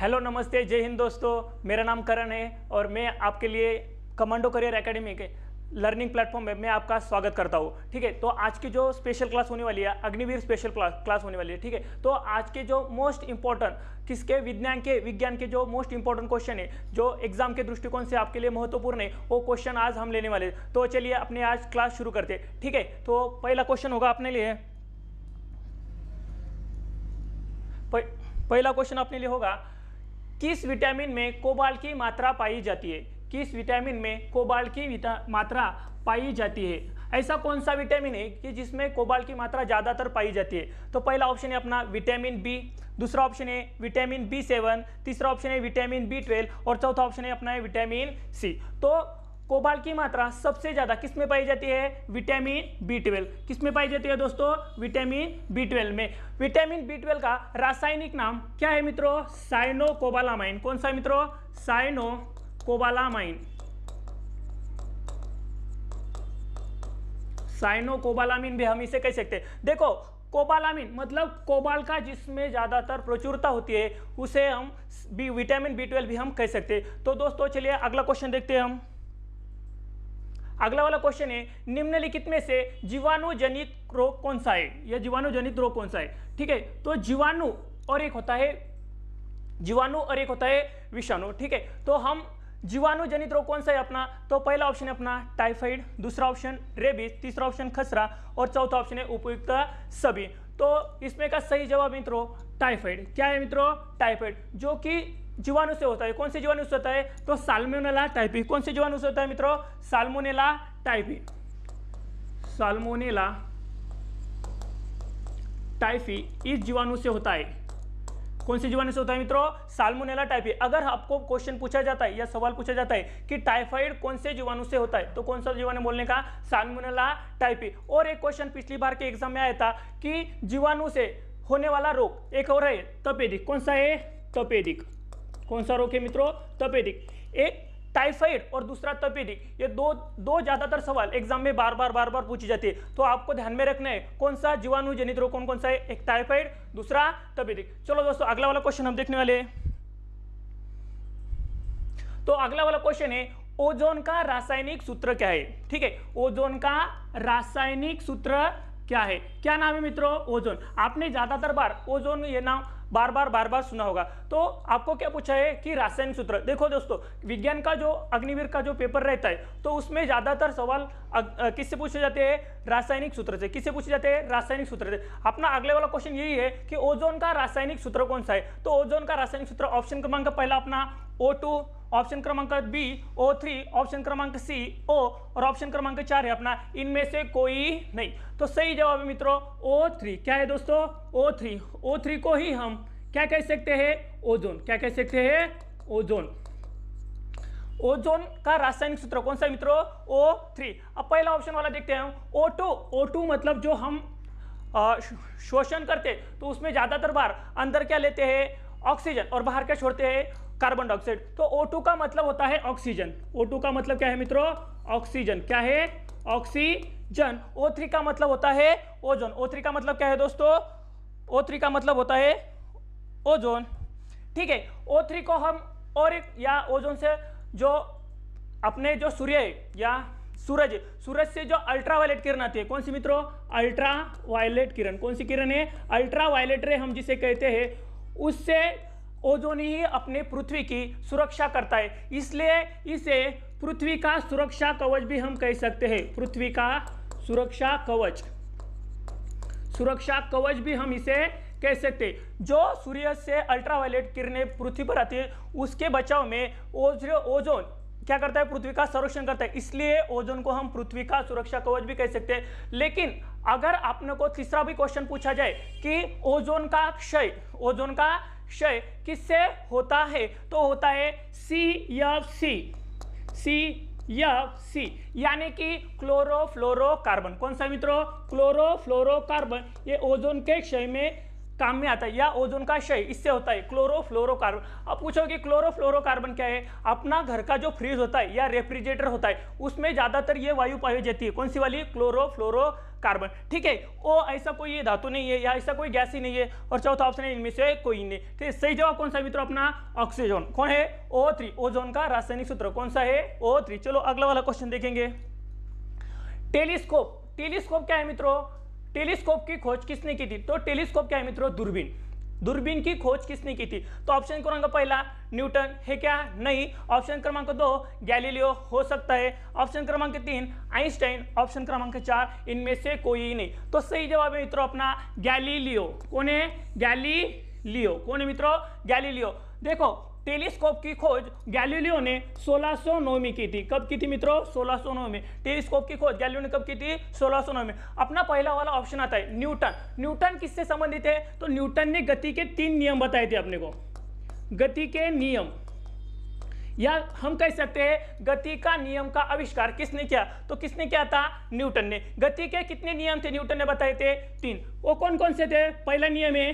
Hello नमस्ते जय हिंद दोस्तों, मेरा नाम करण है और मैं आपके लिए कमांडो करियर एकेडमी के लर्निंग प्लेटफॉर्म में मैं आपका स्वागत करता हूँ। ठीक है, तो आज की जो स्पेशल क्लास होने वाली है अग्निवीर स्पेशल क्लास होने वाली है। ठीक है, तो आज के जो मोस्ट इंपॉर्टेंट किसके विज्ञान के जो मोस्ट इंपॉर्टेंट क्वेश्चन है जो एग्जाम के दृष्टिकोण से आपके लिए महत्वपूर्ण है वो क्वेश्चन आज हम लेने वाले हैं। तो चलिए अपने आज क्लास शुरू करते हैं। ठीक है, तो पहला क्वेश्चन होगा अपने लिए, पहला क्वेश्चन अपने लिए होगा, किस विटामिन में कोबाल्ट की मात्रा पाई जाती है? किस विटामिन में कोबाल्ट की मात्रा पाई जाती है? ऐसा कौन सा विटामिन है कि जिसमें कोबाल्ट की मात्रा ज्यादातर पाई जाती है? तो पहला ऑप्शन है अपना विटामिन बी, दूसरा ऑप्शन है विटामिन B7, तीसरा ऑप्शन है विटामिन B12 और चौथा ऑप्शन है अपना विटामिन सी। तो कोबाल्ट की मात्रा सबसे ज्यादा किस में पाई जाती है? Vitamin B12। किस में पाई जाती है दोस्तों? विटामिन B12 में। विटामिन B12 का रासायनिक नाम क्या है मित्रों? साइनोकोबालामाइन। कौन सा है मित्रों? साइनोकोबालामाइन। साइनोकोबालामिन भी हम इसे कह सकते हैं। देखो, कोबालामिन मतलब कोबाल्ट का जिसमें ज्यादातर प्रचुरता होती है उसे हम विटामिन B12 भी हम कह सकते हैं। तो दोस्तों चलिए अगला क्वेश्चन देखते हैं हम। अगला वाला क्वेश्चन है, निम्नलिखित में से जीवाणु जनित रोग कौन सा है? यह जीवाणु जनित रोग कौन सा है? ठीक है, तो जीवाणु और एक होता है विषाणु। ठीक है, तो हम जीवाणु जनित रोग कौन सा है अपना? तो पहला ऑप्शन है अपना टाइफाइड, दूसरा ऑप्शन रेबीज, तीसरा ऑप्शन खसरा और चौथा ऑप्शन है उपयुक्त सभी। तो इसमें का सही जवाब मित्रों टाइफाइड। क्या है मित्रों? टाइफाइड, जो कि जीवाणु से होता है। कौन से जीवाणु से होता है? तो साल्मोनेला टाइफी। कौन से जीवाणु से होता है मित्रों? Salmonella typhi. साल्मोनेला टाइफी इस जीवाणु से होता है। कौन से जीवाणु से होता है मित्रों? Salmonella typhi. अगर आपको क्वेश्चन पूछा जाता है या सवाल पूछा जाता है कि टाइफाइड कौन से जीवाणु से होता है, तो कौन सा जीवाणु बोलने का? Salmonella typhi. और एक क्वेश्चन पिछली बार के एग्जाम में आया था कि जीवाणु से होने वाला रोग एक और है तपेदिक। कौन सा है? तपेदिक। कौन सा रोग है मित्रों? तपेदिक। एक टाइफाइड और दूसरा तपेदिक, ये दो ज्यादातर सवाल एग्जाम में बार बार पूछी जाती है। तो आपको ध्यान में रखना है कौन सा जीवाणु जनित रोग कौन सा है? एक टाइफाइड, दूसरा तपेदिक। चलो दोस्तों अगला वाला क्वेश्चन हम देखने वाले हैं। तो अगला वाला क्वेश्चन है, ओजोन का रासायनिक सूत्र क्या है? ठीक है, ओजोन का रासायनिक सूत्र क्या है? क्या नाम है मित्रों? ओजोन। आपने ज्यादातर बार ओजोन ये नाम बार बार सुना होगा। तो आपको क्या पूछा है कि रासायनिक सूत्र। देखो दोस्तों, विज्ञान का जो अग्निवीर का जो पेपर रहता है तो उसमें ज्यादातर सवाल किससे पूछे जाते हैं? रासायनिक सूत्र से। किससे पूछे जाते हैं? रासायनिक सूत्र से। अपना अगले वाला क्वेश्चन यही है कि ओजोन का रासायनिक सूत्र कौन सा है? तो ओजोन का रासायनिक सूत्र ऑप्शन क्रमांक पहला अपना O2, ऑप्शन क्रमांक B O3, ऑप्शन क्रमांक C O और ऑप्शन क्रमांक 4 है अपना इनमें से कोई नहीं। तो सही जवाब है मित्रों O3। क्या है दोस्तों? O3। O3 को ही हम क्या कह सकते हैं? ओजोन। क्या कह सकते हैं? ओजोन। ओजोन का रासायनिक सूत्र कौन सा है मित्रों? O3। अब पहला ऑप्शन वाला देखते हैं O2। O2 मतलब जो हम शोषण करते तो उसमें ज्यादातर बार अंदर क्या लेते हैं? ऑक्सीजन और बाहर क्या छोड़ते हैं? Carbon dioxide. तो O2 का मतलब होता है ऑक्सीजन। O2 का मतलब क्या है मित्रों? ऑक्सीजन। क्या है? ऑक्सीजन। O3 का मतलब होता है ओजोन। O3 का मतलब क्या है दोस्तों? O3 का मतलब होता है ओजोन। ठीक है, O3 को हम और एक या ओजोन से जो अपने जो सूर्य है या सूरज से जो अल्ट्रावायलेट किरण आती है, कौन सी मित्रों? अल्ट्रावायलेट किरण। कौन सी किरण है? अल्ट्रावायलेट रे हम जिसे कहते हैं, उससे ओजोन ही अपने पृथ्वी की सुरक्षा करता है। इसलिए इसे पृथ्वी का सुरक्षा कवच भी हम कह सकते हैं। पृथ्वी का सुरक्षा कवच। सुरक्षा कवच भी हम इसे कह सकते हैं। जो सूर्य से अल्ट्रावायलेट किरणें पृथ्वी पर आती है उसके बचाव में ओजोन क्या करता है? पृथ्वी का संरक्षण करता है। इसलिए ओजोन को हम पृथ्वी का सुरक्षा कवच भी कह सकते हैं। लेकिन अगर आपने को तीसरा भी क्वेश्चन पूछा जाए कि ओजोन का क्षय किससे होता है, तो होता है CFC यानी कि क्लोरोफ्लोरोकार्बन। कौन सा मित्रों? क्लोरोफ्लोरोकार्बन। ये ओजोन के क्षय में काम में आता है या ओजोन का क्षय इससे होता है, क्लोरोफ्लोरोकार्बन। अब पूछो कि क्लोरोफ्लोरोकार्बन क्या है? अपना घर का जो फ्रिज होता है या रेफ्रिजरेटर होता है उसमें ज्यादातर ये वायु पाई जाती है। कौन सी वाली? क्लोरोफ्लोरोकार्बन। कार्बन। ठीक है, ओ ऐसा कोई ये धातु नहीं है या ऐसा कोई गैस ही नहीं है। और चौथा ऑप्शन है इनमें से कोई नहीं। ठीक है, सही जवाब कौन सा है मित्रों अपना ऑक्सीजन। कौन है? O3। ओजोन का रासायनिक सूत्र कौन सा है? O3। चलो अगला वाला क्वेश्चन देखेंगे। टेलीस्कोप। टेलीस्कोप क्या है मित्रों? टेलीस्कोप की खोज किसने की थी? तो टेलीस्कोप क्या है मित्रों? दूरबीन। दूरबीन की खोज किसने की थी? तो ऑप्शन क्रमांक पहला न्यूटन है क्या? नहीं। ऑप्शन क्रमांक 2 गैलीलियो हो सकता है। ऑप्शन क्रमांक 3 आइंस्टाइन। ऑप्शन क्रमांक 4 इनमें से कोई नहीं। तो सही जवाब है मित्रों अपना गैलीलियो। कौन है? गैलीलियो। कौन है मित्रों? गैलीलियो। देखो टेलीस्कोप की खोज गैलीलियो ने 1609 में की थी। कब की थी मित्रों? 1609 में। टेलीस्कोप की खोज गैलीलियो ने कब की थी? 1609 में। अपना पहला वाला ऑप्शन आता है न्यूटन। न्यूटन किससे संबंधित है? तो न्यूटन ने गति के 3 नियम बताए थे अपने को। गति के नियम, या हम कह सकते हैं गति का नियम का आविष्कार किसने किया? तो किसने किया था? न्यूटन ने। गति के कितने नियम थे न्यूटन ने बताए थे? 3। वो कौन कौन से थे? पहला नियम है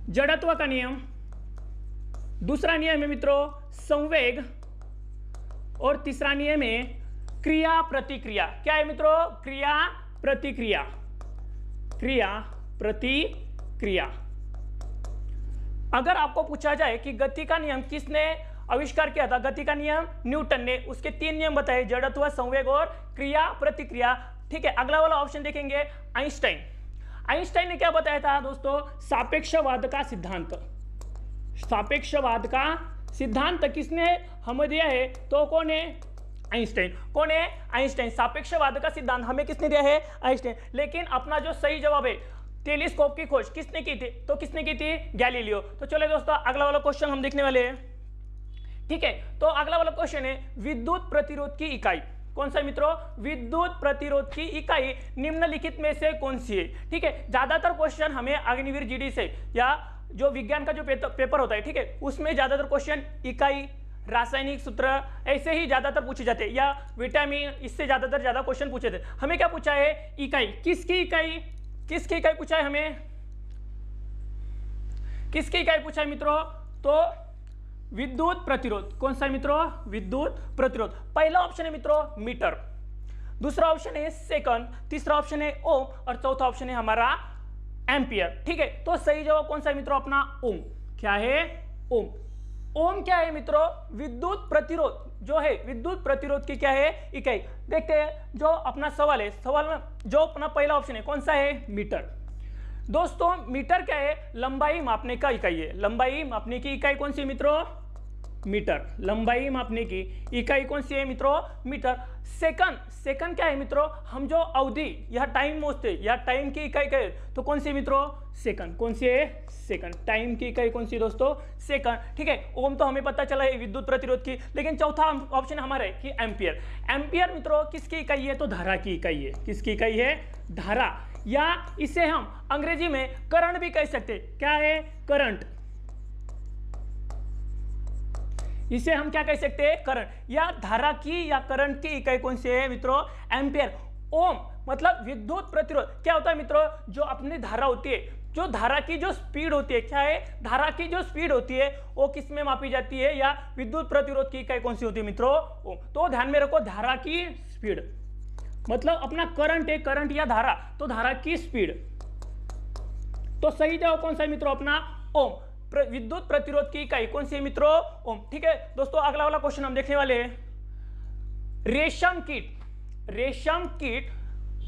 जड़त्व का नियम, दूसरा नियम है मित्रों संवेग, और तीसरा नियम है क्रिया प्रतिक्रिया। क्या है मित्रों? क्रिया प्रतिक्रिया। क्रिया प्रतिक्रिया। अगर आपको पूछा जाए कि गति का नियम किसने आविष्कार किया था? गति का नियम न्यूटन ने। उसके 3 नियम बताए, जड़त्व, संवेग और क्रिया प्रतिक्रिया। ठीक है, अगला वाला ऑप्शन देखेंगे आइंस्टाइन। आइंस्टाइन ने क्या बताया था दोस्तों? सापेक्षवाद का सिद्धांत। सापेक्षवाद का सिद्धांत किसने हमें दिया है? तो कौन है? आइंस्टाइन। कौन है? आइंस्टाइन। सापेक्षवाद का सिद्धांत हमें किसने दिया है? आइंस्टाइन। लेकिन अपना जो सही जवाब है टेलीस्कोप की खोज किसने की थी? तो किसने की थी? गैलीलियो। तो चलो दोस्तों अगला वाला क्वेश्चन हम देखने वाले हैं। ठीक है, तो अगला वाला क्वेश्चन है विद्युत प्रतिरोध की इकाई कौन सा है मित्रों? विद्युत प्रतिरोध की इकाई निम्नलिखित में से कौन सी है? ठीक है, ज्यादातर क्वेश्चन हमें अग्निवीर जीडी से या जो विज्ञान का जो पेपर होता है, ठीक है, उसमें ज्यादातर क्वेश्चन इकाई, रासायनिक सूत्र ऐसे ही ज्यादातर पूछे जाते हैं, या विटामिन, इससे ज्यादा क्वेश्चन पूछे थे। हमें क्या पूछा है? इकाई। किसकी इकाई? किसकी इकाई पूछा है हमें? किसकी इकाई पूछा है मित्रों? तो विद्युत प्रतिरोध। कौन सा है मित्रों? विद्युत प्रतिरोध। पहला ऑप्शन है मित्रों मीटर, दूसरा ऑप्शन है सेकंड, तीसरा ऑप्शन है ओम, और चौथा ऑप्शन है हमारा एम्पियर। ठीक है, तो सही जवाब कौन सा है मित्रों अपना? ओम। क्या है? ओम। ओम क्या है मित्रों? विद्युत प्रतिरोध जो है, विद्युत प्रतिरोध की क्या है? इकाई। देखते हैं जो अपना सवाल है, सवाल में जो अपना पहला ऑप्शन है कौन सा है? मीटर। दोस्तों मीटर क्या है? लंबाई मापने का इकाई है। लंबाई मापने की इकाई कौन सी है मित्रों? मीटर। लंबाई मापने की इकाई कौन सी है मित्रों? मीटर। सेकंड, सेकंड क्या है मित्रों? हम जो अवधि या टाइम मोजते या टाइम की इकाई कहे तो कौन सी मित्रों? सेकंड। कौन सी है? सेकंड। टाइम की इकाई कौन सी दोस्तों? सेकंड। ठीक है, ओम तो हमें पता चला है विद्युत प्रतिरोध की, लेकिन चौथा ऑप्शन हमारा है कि एम्पियर। एम्पियर मित्रों किसकी इकाई है? तो धारा की इकाई है। किसकी इकाई है? धारा, या इसे हम अंग्रेजी में करंट भी कह सकते हैं। क्या है? करंट। इसे हम क्या कह सकते हैं? करंट, या धारा की या करंट की इकाई कौन सी है मित्रों? एम्पियर। ओम मतलब विद्युत प्रतिरोध क्या होता है मित्रों? जो अपनी धारा होती है, जो धारा की जो स्पीड होती है, क्या है? धारा की जो स्पीड होती है वो किस में मापी जाती है, या विद्युत प्रतिरोध की इकाई कौन सी होती है मित्रों? ओम। तो ध्यान में रखो, धारा की स्पीड मतलब अपना करंट है, करंट या धारा, तो धारा की स्पीड। तो सही जवाब कौन सा है मित्रों अपना? ओम। विद्युत प्रतिरोध की इकाई कौन सी है मित्रों? ओम। ठीक है दोस्तों, अगला वाला क्वेश्चन हम देखने वाले हैं। रेशम कीट। रेशम कीट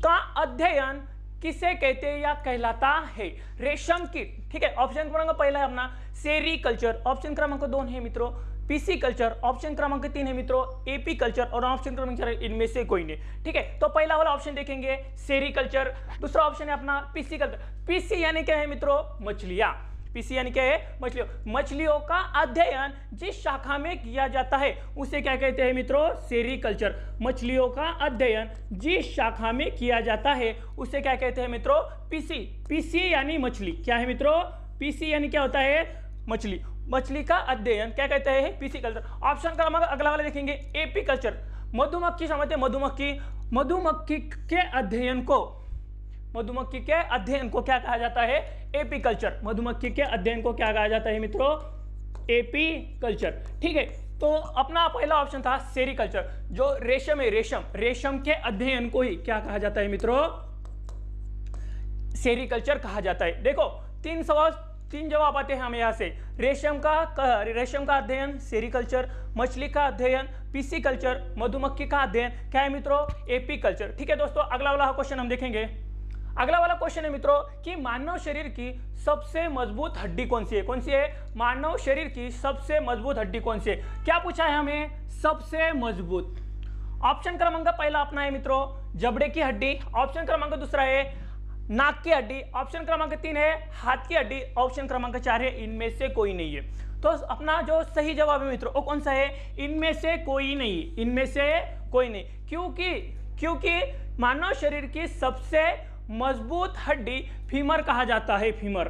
का अध्ययन किसे कहते हैं या कहलाता है? रेशम कीट। ठीक है, ऑप्शन क्रमांक पहला है अपना सेरीकल्चर, ऑप्शन क्रमांक 2 है मित्रों पीसी कल्चर, ऑप्शन क्रमांक 3 है मित्रों एपी कल्चर, और ऑप्शन क्रमांक 4 इनमें से कोई नहीं। ठीक है, तो पहला वाला ऑप्शन देखेंगे सेरीकल्चर, दूसरा ऑप्शन है अपना पीसी कल्चर। पीसी यानी क्या है मित्रों? मछलियां। पीसी यानी क्या है? मछलियों। मछलियों का अध्ययन जिस शाखा में किया जाता है उसे क्या कहते हैं मित्रों? सेरीकल्चर। मछलियों का अध्ययन जिस शाखा में किया जाता है उसे क्या कहते हैं मित्रों? पीसी। पीसी यानी मछली। क्या है मित्रों? पीसी यानी क्या होता है? मछली। मछली का अध्ययन क्या कहते हैं? PC culture. ऑप्शन क्रमांक अगला वाला देखेंगे एपी कल्चर। मधुमक्खी समझते हैं, मधुमक्खी। मधुमक्खी के अध्ययन को, मधुमक्खी के अध्ययन को क्या कहा जाता है? AP culture. मधुमक्खी के अध्ययन को क्या कहा जाता है मित्रों? AP culture. ठीक है, तो अपना पहला ऑप्शन था सेरीकल्चर। जो रेशम है, रेशम, रेशम के अध्ययन को ही क्या कहा जाता है मित्रों? सेरिकल्चर कहा जाता है। देखो तीन जवाब आते हैं हमें यहाँ से। रेशम का अध्ययन सेरिकल्चर, मछली का अध्ययन पिसिकल्चर, मधुमक्खी का अध्ययन क्या है मित्रों, एपीकल्चर। ठीक है दोस्तों, अगला वाला क्वेश्चन हम देखेंगे। अगला वाला क्वेश्चन है मित्रों कि मानव शरीर की सबसे मजबूत हड्डी कौन सी है? कौन सी है? मानव शरीर की सबसे मजबूत हड्डी कौन सी है? क्या पूछा है हमें? सबसे मजबूत। ऑप्शन क्रमांक पहला अपना है मित्रों जबड़े की हड्डी, ऑप्शन क्रमांक दूसरा है नाक की हड्डी, ऑप्शन क्रमांक 3 है हाथ की हड्डी, ऑप्शन क्रमांक 4 है इनमें से कोई नहीं है। तो अपना जो सही जवाब है मित्रों वो कौन सा है? इनमें से कोई नहीं, इनमें से कोई नहीं। क्योंकि मानव शरीर की सबसे मजबूत हड्डी फीमर कहा जाता है। फीमर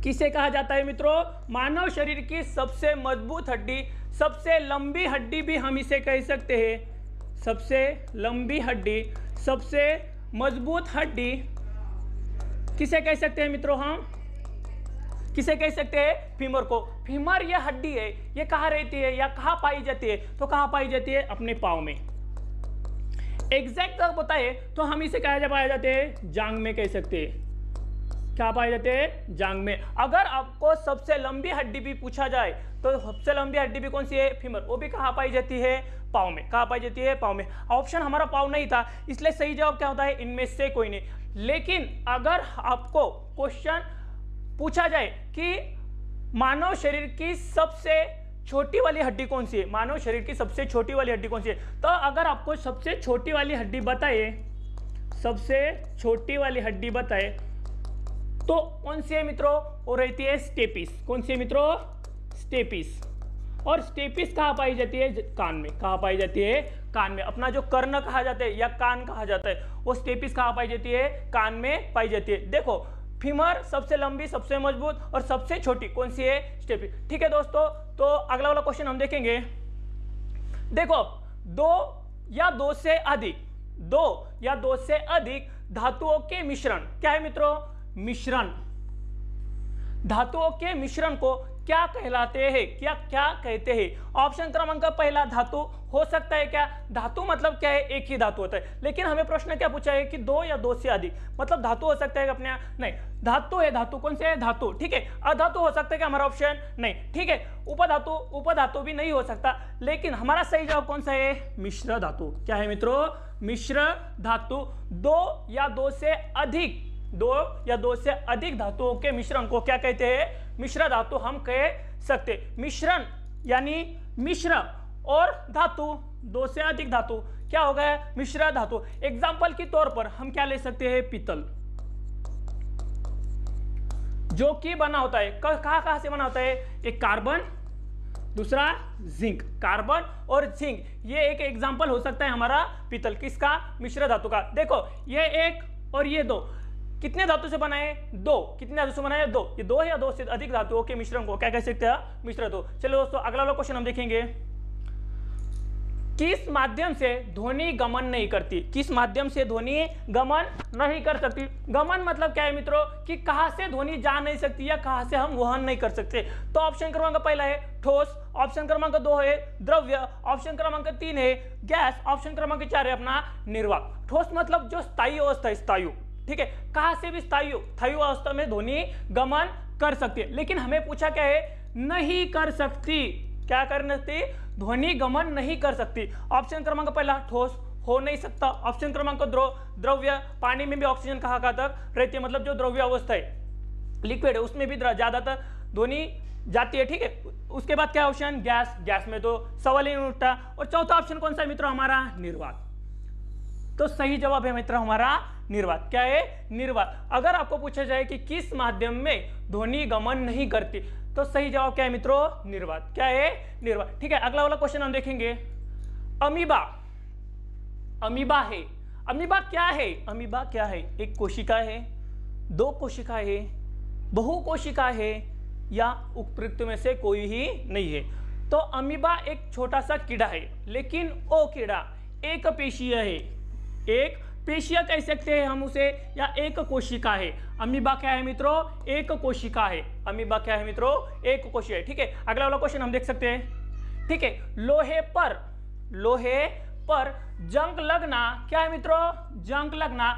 किसे कहा जाता है मित्रों? मानव शरीर की सबसे मजबूत हड्डी, सबसे लंबी हड्डी भी हम इसे कह सकते हैं। सबसे लंबी हड्डी, सबसे मजबूत हड्डी किसे कह सकते हैं मित्रों? हम किसे कह सकते हैं? फीमर को। फीमर यह हड्डी है, ये कहाँ रहती है या कहाँ पाई जाती है? तो कहाँ पाई जाती है? अपने पाँव में। एग्जैक्ट बताए तो हम इसे कहा पाए जाते हैं जांग में, कह सकते हैं। क्या पाए जाते हैं? जांग में। अगर आपको सबसे लंबी हड्डी भी पूछा जाए तो सबसे लंबी हड्डी भी कौन सी है? फीमर। वो भी कहाँ पाई जाती है? पाँव में। कहाँ पाई जाती है? पाँव में। ऑप्शन हमारा पाँव नहीं था, इसलिए सही जवाब क्या होता है? इनमें से कोई नहीं। लेकिन अगर आपको क्वेश्चन पूछा जाए कि मानव शरीर की सबसे छोटी वाली हड्डी कौन सी है, मानव शरीर की सबसे छोटी वाली हड्डी कौन सी है, तो अगर आपको सबसे छोटी वाली हड्डी बताए, सबसे छोटी वाली हड्डी बताए तो कौन सी है मित्रों? वो रहती है स्टेपिस। कौन सी है मित्रों? स्टेपिस। और स्टेपिस कहाँ पाई जाती है? कान में। कहाँ पाई जाती है? कान में। अपना जो कर्ण कहा जाता है या कान कहा जाता है वो स्टेपिस कहाँ पाई जाती है? कान में पाई जाती है। देखो फीमर सबसे लंबी, सबसे मजबूत और सबसे छोटी कौन सी है? स्टेपिस। ठीक है दोस्तों, तो अगला वाला क्वेश्चन हम देखेंगे। देखो दो या दो से अधिक धातुओं के मिश्रण क्या है मित्रों? मिश्रण। धातुओं के मिश्रण को क्या कहलाते हैं? क्या कहते हैं? ऑप्शन क्रमांक पहला धातु हो सकता है। क्या धातु मतलब क्या है? एक ही धातु होता है। लेकिन हमें प्रश्न क्या पूछा है कि दो या दो से अधिक, मतलब धातु हो सकता है अपने यहाँ? नहीं, धातु है। धातु कौन से है? धातु। ठीक है। अधातु हो सकता है क्या हमारा ऑप्शन? नहीं। ठीक है। उपधातु भी नहीं हो सकता। लेकिन हमारा सही जवाब कौन सा है? मिश्र धातु। क्या है मित्रों? मिश्र धातु। दो या दो से अधिक धातुओं के मिश्रण को क्या कहते हैं? मिश्र धातु हम कह सकते। मिश्रण यानी मिश्र और धातु, दो से अधिक धातु क्या हो गया? मिश्र धातु। एग्जाम्पल के तौर पर हम क्या ले सकते हैं? पीतल, जो कि बना होता है कहाँ से बना होता है? एक कार्बन, दूसरा जिंक। कार्बन और जिंक ये एक एग्जाम्पल हो सकता है हमारा पीतल। किसका? मिश्र धातु का। देखो ये एक और ये दो कितने धातु से बना है? दो। कितने धातु से बना है? दो। ये दो या दो से अधिक धातुओं के मिश्रण को क्या कह सकते हैं? मिश्र धातु। चलो दोस्तों अगला वाला क्वेश्चन हम देखेंगे। किस माध्यम से ध्वनि गमन नहीं करती? किस माध्यम से ध्वनि गमन नहीं कर सकती? गमन मतलब क्या है मित्रों? कि कहां से ध्वनि जा नहीं सकती या कहां से हम वहन नहीं कर सकते। तो ऑप्शन क्रमांक पहला है ठोस, ऑप्शन क्रमांक 2 है द्रव्य, ऑप्शन क्रमांक 3 है गैस, ऑप्शन क्रमांक 4 है अपना निर्वात। ठोस मतलब जो स्थायी अवस्था है, स्थायु। ठीक है। कहां से भी स्थायु अवस्था में ध्वनि गमन कर सकती है। लेकिन हमें पूछा क्या है? नहीं कर सकती। क्या कर सकती? ध्वनि गमन नहीं कर सकती। ऑप्शन क्रमांक पहला ठोस हो नहीं सकता, ऑप्शन क्रमांक द्रव्य, पानी में भी ऑक्सीजन कहाँ तक रहती है, मतलब जो द्रव्य अवस्था है, लिक्विड है, उसमें भी ज्यादातर ध्वनि जाती है। ठीक है। उसके बाद क्या ऑप्शन? गैस। गैस में तो सवाल ही नहीं उठता। और चौथा ऑप्शन कौन सा है मित्रों? हमारा निर्वात। तो सही जवाब है मित्र हमारा निर्वात। क्या है? निर्वात। अगर आपको पूछा जाए कि किस माध्यम में ध्वनि गमन नहीं करती, तो सही जवाब क्या है मित्रों? निर्वात। क्या है? निर्वात। ठीक है। अगला वाला क्वेश्चन हम देखेंगे। अमीबा है। अमीबा क्या है? अमीबा क्या है? एक कोशिका है, दो कोशिका है, बहुकोशिका है या उपयुक्त में से कोई ही नहीं है? तो अमीबा एक छोटा सा कीड़ा है, लेकिन वो कीड़ा एक पेशीय है। एक पेशीय कह सकते हैं हम उसे, या एक कोशिका है। अमीबा क्या है मित्रों? एक कोशिका है। अमीबा क्या है मित्रों? एक कोशिका है। ठीक है। अगला वाला क्वेश्चन हम देख सकते हैं। ठीक है। लोहे पर जंग लगना क्या है मित्रों? जंग लगना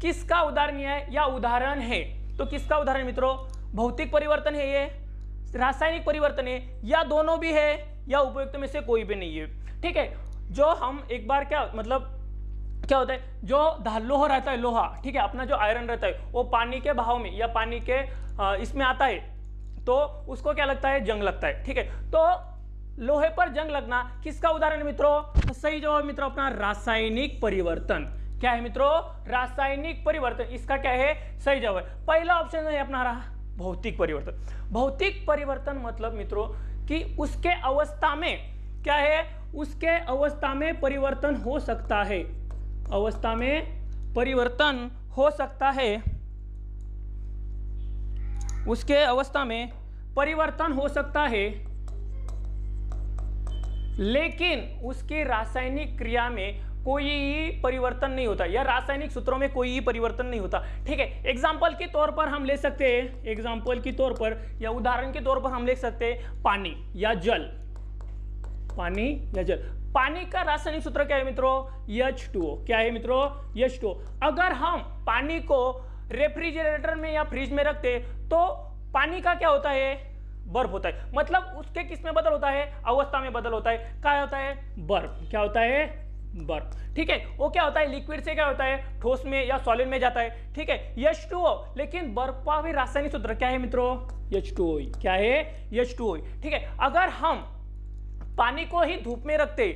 किसका उदाहरण है या उदाहरण है? तो किसका उदाहरण मित्रों? भौतिक परिवर्तन है ये, रासायनिक परिवर्तन है, या दोनों भी है, या उपयुक्त में से कोई भी नहीं है। ठीक है, जो हम एक बार क्या मतलब क्या होता है, जो लोहा रहता है, लोहा, ठीक है, अपना जो आयरन रहता है वो पानी के बहाव में या पानी के इसमें आता है तो उसको क्या लगता है? जंग लगता है। ठीक है, तो लोहे पर जंग लगना किसका उदाहरण है मित्रों? तो सही जवाब मित्रों अपना रासायनिक परिवर्तन। क्या है मित्रों? रासायनिक परिवर्तन, इसका क्या है? सही जवाब है पहला ऑप्शन है अपना रहा भौतिक परिवर्तन। भौतिक परिवर्तन मतलब मित्रों कि उसके अवस्था में क्या है? उसके अवस्था में परिवर्तन हो सकता है, अवस्था में परिवर्तन हो सकता है, उसके अवस्था में परिवर्तन हो सकता है, लेकिन उसकी रासायनिक क्रिया में कोई परिवर्तन नहीं होता या रासायनिक सूत्रों में कोई परिवर्तन नहीं होता। ठीक है, एग्जाम्पल के तौर पर हम ले सकते हैं, एग्जाम्पल के तौर पर या उदाहरण के तौर पर हम ले सकते हैं पानी या जल, पानी या जल। पानी का रासायनिक सूत्र क्या है मित्रों? H2O। क्या है मित्रों? H2O। अगर हम पानी को रेफ्रिजरेटर में या फ्रिज में रखते तो पानी का क्या होता है? बर्फ होता है। मतलब उसके किस में बदल होता है? अवस्था में बदल होता है। क्या होता है? बर्फ। क्या होता है? बर्फ। ठीक है, वो क्या होता है? लिक्विड से क्या होता है? ठोस में या सॉलिड में जाता है। ठीक है, H2O। लेकिन बर्फ का भी रासायनिक सूत्र क्या है मित्रों? H2O। क्या है? H2O। ठीक है, अगर हम पानी को ही धूप में रखते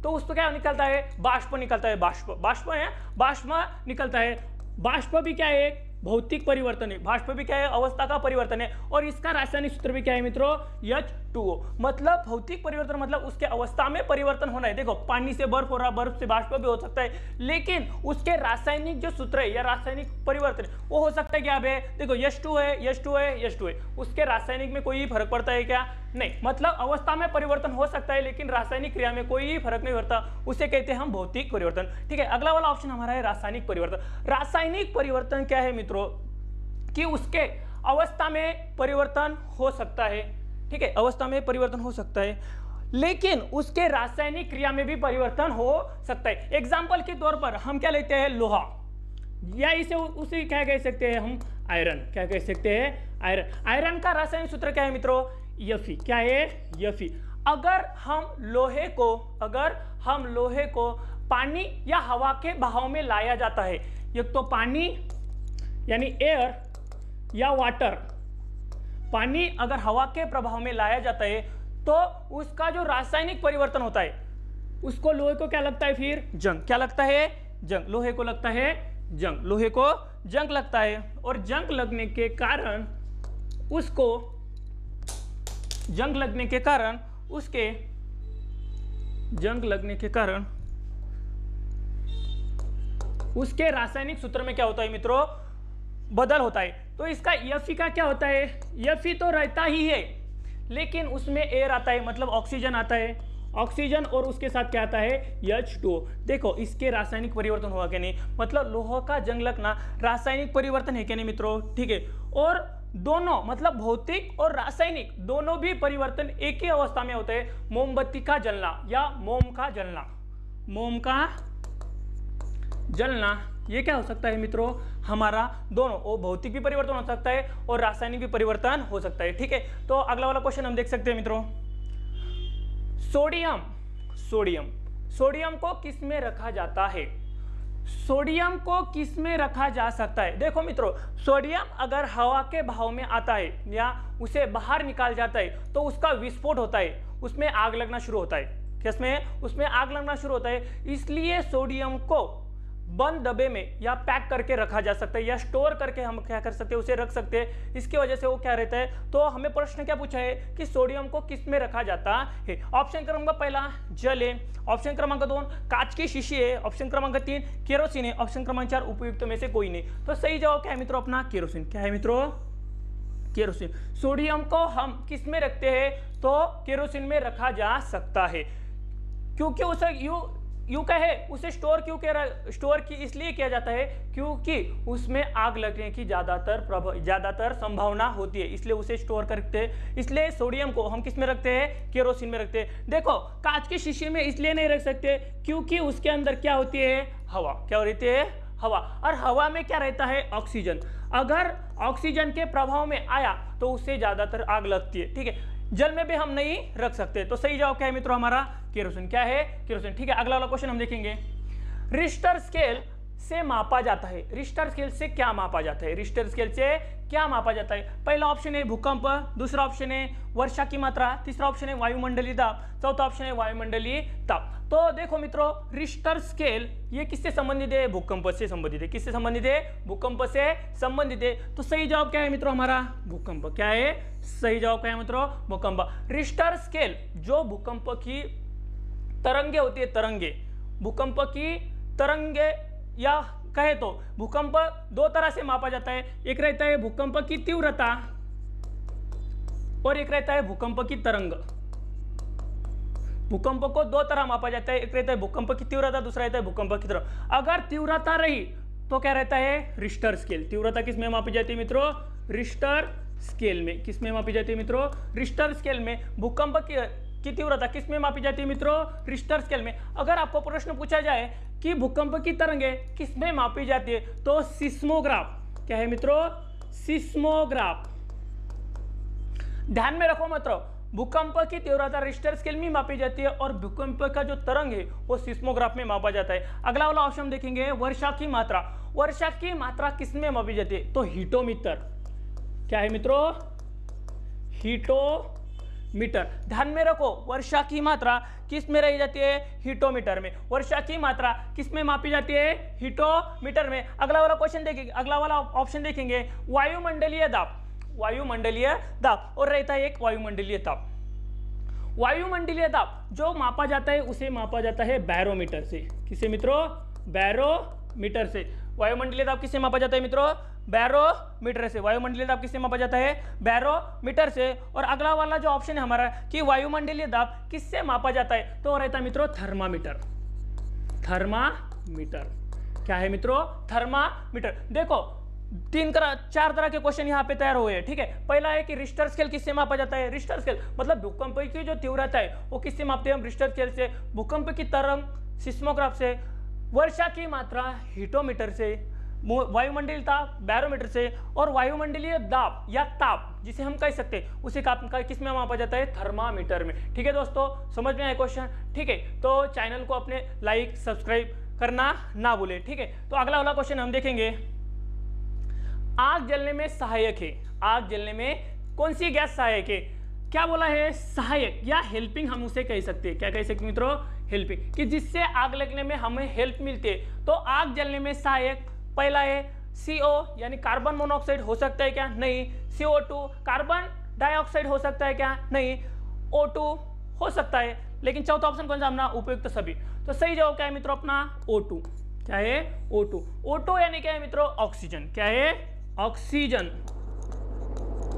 तो उस पर क्या निकलता है? बाष्प निकलता है। बाष्प है, बाष्प निकलता है। बाष्प भी क्या है? भौतिक परिवर्तन है। बाष्प भी क्या है? अवस्था का परिवर्तन है। और इसका रासायनिक सूत्र भी क्या है मित्रों? H2O। मतलब भौतिक परिवर्तन मतलब उसके अवस्था में परिवर्तन होना है। देखो पानी से बर्फ हो रहा, बर्फ से बाष्प भी हो सकता है, लेकिन उसके रासायनिक जो सूत्र है या रासायनिक परिवर्तन वो हो सकता है क्या? देखो H2 है, H2 है, H2 है, उसके रासायनिक में कोई फर्क पड़ता है क्या? नहीं। मतलब अवस्था में परिवर्तन हो सकता है लेकिन रासायनिक क्रिया में कोई फर्क नहीं पड़ता, उसे कहते हैं हम भौतिक परिवर्तन। ठीक है, अगला वाला ऑप्शन हमारा है रासायनिक परिवर्तन। रासायनिक परिवर्तन क्या है मित्रों? कि उसके अवस्था में परिवर्तन हो सकता है। ठीक है, अवस्था में परिवर्तन हो सकता है लेकिन उसके रासायनिक क्रिया में भी परिवर्तन हो सकता है। एग्जाम्पल के तौर पर हम क्या लेते हैं? लोहा, या इसे उसे क्या कह सकते हैं हम? आयरन। क्या कह सकते हैं? आयरन। आयरन का रासायनिक सूत्र क्या है मित्रों? Fe। क्या है? Fe। अगर हम लोहे को पानी या हवा के बहाव में लाया जाता है, एक तो पानी यानी एयर या वाटर, पानी अगर हवा के प्रभाव में लाया जाता है तो उसका जो रासायनिक परिवर्तन होता है उसको लोहे को क्या लगता है? फिर जंग। क्या लगता है? जंग। लोहे को लगता है जंग, लोहे को जंग लगता है। और जंग लगने के कारण उसको जंग लगने के कारण उसके जंग लगने के कारण उसके रासायनिक सूत्र में क्या होता है मित्रों? बदल होता है। तो इसका Fe का क्या होता है? Fe तो रहता ही है लेकिन उसमें एयर आता है, मतलब ऑक्सीजन आता है, ऑक्सीजन, और उसके साथ क्या आता है? H2O। देखो इसके रासायनिक परिवर्तन हुआ क्या नहीं? मतलब लोहा का जंग लगना रासायनिक परिवर्तन है क्या नहीं मित्रों? ठीक है, और दोनों मतलब भौतिक और रासायनिक दोनों भी परिवर्तन एक ही अवस्था में होते हैं। मोमबत्ती का जलना या मोम का जलना, मोम का जलना, ये क्या हो सकता है मित्रों? हमारा दोनों, वो भौतिक भी परिवर्तन हो सकता है और रासायनिक भी परिवर्तन हो सकता है। ठीक है, तो अगला वाला क्वेश्चन हम देख सकते हैं मित्रों। सोडियम, सोडियम, सोडियम को किस में रखा जाता है? सोडियम को किस में रखा जा सकता है? देखो मित्रों, सोडियम अगर हवा के बहाव में आता है या उसे बाहर निकाल जाता है तो उसका विस्फोट होता है, उसमें आग लगना शुरू होता है। किसमें? उसमें आग लगना शुरू होता है। इसलिए सोडियम को बंद डब्बे में या पैक करके रखा जा सकता है या स्टोर करके हम क्या कर सकते हैं? उसे रख सकते हैं। इसकी वजह से वो क्या रहता है? तो हमें प्रश्न क्या पूछा है कि सोडियम को किस में रखा जाता है? ऑप्शन क्रमांक पहला जल है, ऑप्शन क्रमांक 2 कांच की शीशी है, ऑप्शन क्रमांक 3 केरोसिन है, ऑप्शन क्रमांक 4 उपयुक्त में से कोई नहीं। तो सही जवाब क्या है मित्रों? अपना केरोसिन। क्या है मित्रों? केरोसिन। सोडियम को हम किस में रखते हैं? तो केरोसिन में रखा जा सकता है, क्योंकि उसे यू कहे उसे स्टोर की इसलिए किया जाता है क्योंकि उसमें आग लगने की ज्यादातर संभावना होती है, इसलिए उसे स्टोर करते हैं। इसलिए सोडियम को हम किस में रखते हैं? केरोसिन में रखते हैं। देखो कांच की शीशी में इसलिए नहीं रख सकते क्योंकि उसके अंदर क्या होती है? हवा। क्या होती है? हवा, और हवा में क्या रहता है? ऑक्सीजन। अगर ऑक्सीजन के प्रभाव में आया तो उससे ज्यादातर आग लगती है, ठीक है। जल में भी हम नहीं रख सकते, तो सही जवाब क्या है मित्रों? हमारा केरोसिन। क्या है? केरोसिन, ठीक है। अगला वाला क्वेश्चन हम देखेंगे, रिश्टर स्केल से मापा जाता है। रिश्टर स्केल से क्या मापा जाता है? रिश्टर स्केल से क्या मापा जाता है? पहला ऑप्शन है भूकंप, दूसरा ऑप्शन है वर्षा की मात्रा, तीसरा ऑप्शन है वायुमंडलीय दाब, चौथा ऑप्शन है वायुमंडलीय ताप। तो देखो मित्रों, रिश्टर स्केल ये किससे संबंधित है? भूकंप से संबंधित है। किससे संबंधित है? भूकंप से संबंधित है। तो सही जवाब क्या है मित्रों? हमारा भूकंप। क्या है? सही जवाब क्या है मित्रों? भूकंप। रिश्टर स्केल जो भूकंप की तरंगे होती है, तरंगे, भूकंप की तरंगे, या कहे तो भूकंप दो तरह से मापा जाता है। एक रहता है भूकंप की तीव्रता और एक रहता है भूकंप की तरंग। भूकंप को दो तरह मापा जाता है, एक रहता है भूकंप की तीव्रता, दूसरा रहता है भूकंप की तरंग। अगर तीव्रता रही तो क्या रहता है? Richter scale. तीव्रता किस में मापी जाती है मित्रों? रिश्टर स्केल में। किस में मापी जाती है मित्रों? रिश्टर स्केल में। भूकंप की तीव्रता किस में मापी जाती है मित्रों? रिश्टर स्केल में। अगर आपको प्रश्न पूछा जाए कि भूकंप की तरंगे किस में मापी जाती है, तो सिस्मोग्राफ। क्या है मित्रों? सिस्मोग्राफ। ध्यान में रखो मित्रों, भूकंप की तीव्रता रिश्टर स्केल में मापी जाती है और भूकंप का जो तरंग है वो सिस्मोग्राफ में मापा जाता है। अगला वाला ऑप्शन देखेंगे, वर्षा की मात्रा। वर्षा की मात्रा किस में मापी जाती है? तो हीटोमीटर। क्या है मित्रों? हीटोमीटर। ध्यान में रखो, वर्षा की मात्रा किस में रही जाती है? हीटोमीटर में। वर्षा की मात्रा किस में मापी जाती है? हीटोमीटर में। अगला वाला क्वेश्चन देखेंगे, अगला वाला ऑप्शन देखेंगे, वायुमंडलीय दाब। वायुमंडलीय दाब, और रहता है एक वायुमंडलीय ताप। वायुमंडलीय दाब जो मापा जाता है उसे मापा जाता है बैरोमीटर से। किसे मित्रों? बैरोमीटर से। वायुमंडलीय दाब किससे मापा जाता है मित्रों? बैरोमीटर से। वायुमंडलीय दाब किससे मापा जाता है? बैरोमीटर से। और अगला वाला जो ऑप्शन है हमारा कि वायुमंडलीय दाब किससे मापा जाता है, तो रहता है मित्रों थर्मामीटर। थर्मामीटर। क्या है मित्रों? थर्मामीटर। देखो चार तरह के क्वेश्चन यहाँ पे तैयार हुए हैं, ठीक है। पहला है कि रिश्टर स्केल किससे मापा जाता है? रिश्टर स्केल मतलब भूकंप की जो तीव्रता है वो किससे मापते हैं हम? रिश्टर स्केल से। भूकंप की तरंग सिस्मोग्राफ से। वर्षा की मात्रा हीटोमीटर से। वायुमंडलीय ताप बैरोमीटर से। और वायुमंडलीय दाब या ताप जिसे हम कह सकते हैं उसे किस में मापा जाता है? थर्मामीटर में। ठीक है दोस्तों, समझ में आया क्वेश्चन? ठीक है, तो चैनल को अपने लाइक सब्सक्राइब करना ना भूले, ठीक है। तो अगला वाला क्वेश्चन हम देखेंगे, आग जलने में सहायक है। आग जलने में कौन सी गैस सहायक है? क्या बोला है? सहायक या हेल्पिंग हम उसे कह सकते हैं। क्या कह सकते हैं मित्रों? हेल्पिंग, कि जिससे आग लगने में हमें हेल्प मिलती है। तो आग जलने में सहायक पहला है CO यानी कार्बन मोनोऑक्साइड हो सकता है क्या? नहीं। CO2 कार्बन डाइऑक्साइड हो सकता है क्या? नहीं। O2 हो सकता है, लेकिन चौथा ऑप्शन कौन सा अपना? उपयुक्त सभी। तो सही जवाब क्या है मित्रों? अपना O2। क्या है? O2। O2 यानी क्या है मित्रों? ऑक्सीजन। क्या है? ऑक्सीजन।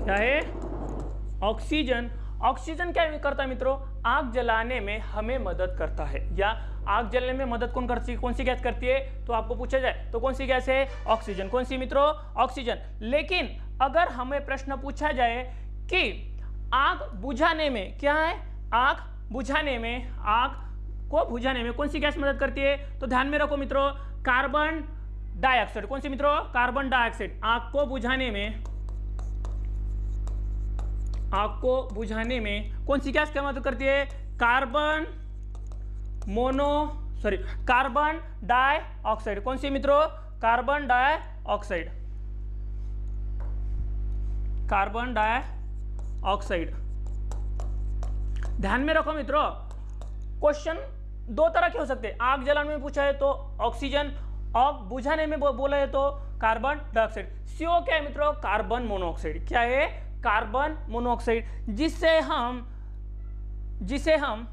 क्या है? ऑक्सीजन। ऑक्सीजन क्या करता है मित्रों? आग जलाने में हमें मदद करता है, या आग जलने में मदद कौन सी गैस करती है? तो आपको पूछा जाए तो कौन सी गैस है? ऑक्सीजन। कौन सी मित्रों? ऑक्सीजन। लेकिन अगर हमें प्रश्न पूछा जाए कि आग बुझाने में क्या है? आग बुझाने में, आग को बुझाने में कौन सी गैस मदद करती है? तो ध्यान में रखो मित्रों, कार्बन डाइऑक्साइड। कौन सी मित्रों? Carbon dioxide. आग को बुझाने में, आग को बुझाने में कौन सी गैस क्या मदद करती है? Carbon dioxide. कौन सी मित्रों? Carbon dioxide. Carbon dioxide. ध्यान में रखो मित्रों, क्वेश्चन दो तरह के हो सकते हैं। आग जलाने में पूछा है तो ऑक्सीजन, आग बुझाने में बोला है तो कार्बन डाइऑक्साइड। CO क्या है मित्रों? Carbon monoxide. क्या है? कार्बन मोनोऑक्साइड, जिसे हम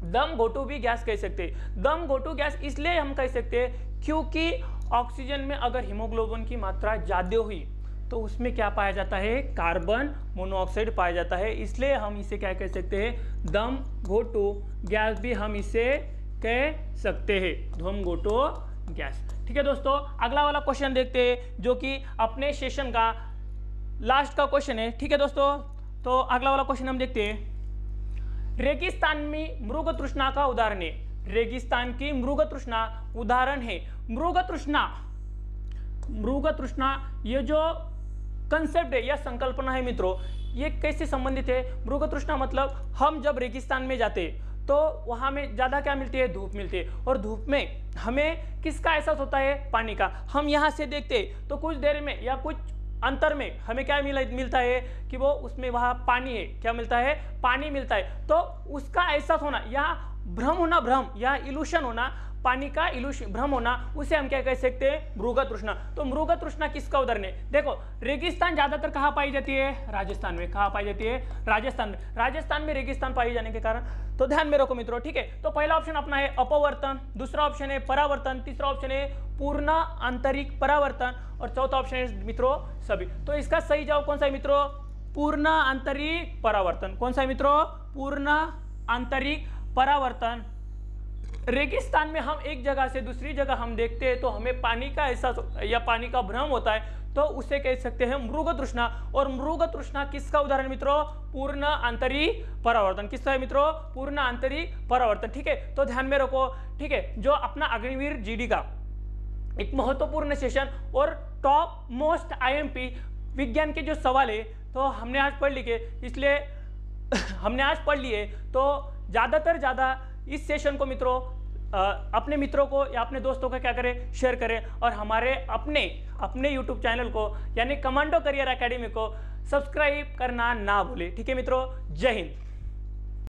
दम घोटू भी गैस कह सकते हैं। दम घोटू गैस इसलिए हम कह सकते हैं क्योंकि ऑक्सीजन में अगर हीमोग्लोबिन की मात्रा ज्यादा हुई तो उसमें क्या पाया जाता है? कार्बन मोनोऑक्साइड पाया जाता है। इसलिए हम इसे क्या कह सकते हैं? दम घोटू गैस भी हम इसे कह सकते हैं, दम घोटू गैस। ठीक है दोस्तों, अगला वाला क्वेश्चन देखते हैं जो कि अपने सेशन का लास्ट का क्वेश्चन है। ठीक है दोस्तों, तो अगला वाला क्वेश्चन हम देखते हैं, रेगिस्तान में मृग तृष्णा का उदाहरण है। रेगिस्तान की मृग तृष्णा उदाहरण है। मृग तृष्णा ये जो कंसेप्ट है या संकल्पना है मित्रों, ये कैसे संबंधित है? मृग तृष्णा मतलब हम जब रेगिस्तान में जाते तो वहां में ज्यादा क्या मिलती है? धूप मिलती है, और धूप में हमें किसका एहसास होता है? पानी का। हम यहाँ से देखते तो कुछ देर में या कुछ अंतर में हमें क्या मिलता है कि वो उसमें वहां पानी है। क्या मिलता है? पानी मिलता है। तो उसका एहसास होना या भ्रम होना, भ्रम या इल्यूशन होना, पानी का इल्यूशन भ्रम होना, उसे हम क्या कह सकते हैं? मृग तृष्णा। तो मृग तृष्णा किसका उदाहरण है? देखो रेगिस्तान ज्यादातर कहाँ पाई जाती है? राजस्थान में। कहाँ पाई जाती है? राजस्थान में। राजस्थान में रेगिस्तान पाई जाने के कारण, तो ध्यान में रखो मित्रों, ठीक है। तो पहला ऑप्शन अपना है अपवर्तन, दूसरा ऑप्शन है परावर्तन, तीसरा ऑप्शन है पूर्ण आंतरिक परावर्तन, और चौथा ऑप्शन है मित्रों सभी। तो इसका सही जवाब कौन सा है मित्रों? पूर्ण आंतरिक परावर्तन। कौन सा है मित्रों? पूर्ण आंतरिक परावर्तन। रेगिस्तान में हम एक जगह से दूसरी जगह हम देखते हैं तो हमें पानी का एहसास या पानी का भ्रम होता है, तो उसे कह सकते हैं मृग तृष्णा। और मृग तृष्णा किसका उदाहरण मित्रों? पूर्ण आंतरिक परावर्तन। किसका है मित्रों? पूर्ण आंतरिक परावर्तन, ठीक है। तो ध्यान में रखो, ठीक है। जो अपना अग्निवीर जीडी का एक महत्वपूर्ण सेशन और टॉप मोस्ट आईएमपी विज्ञान के जो सवाल है तो हमने आज पढ़ लिए, इसलिए हमने आज पढ़ लिए। तो ज्यादा इस सेशन को मित्रों अपने मित्रों को या अपने दोस्तों को क्या करें? शेयर करें, और हमारे अपने यूट्यूब चैनल को यानी कमांडो करियर एकेडमी को सब्सक्राइब करना ना भूलें, ठीक है मित्रों। जय हिंद।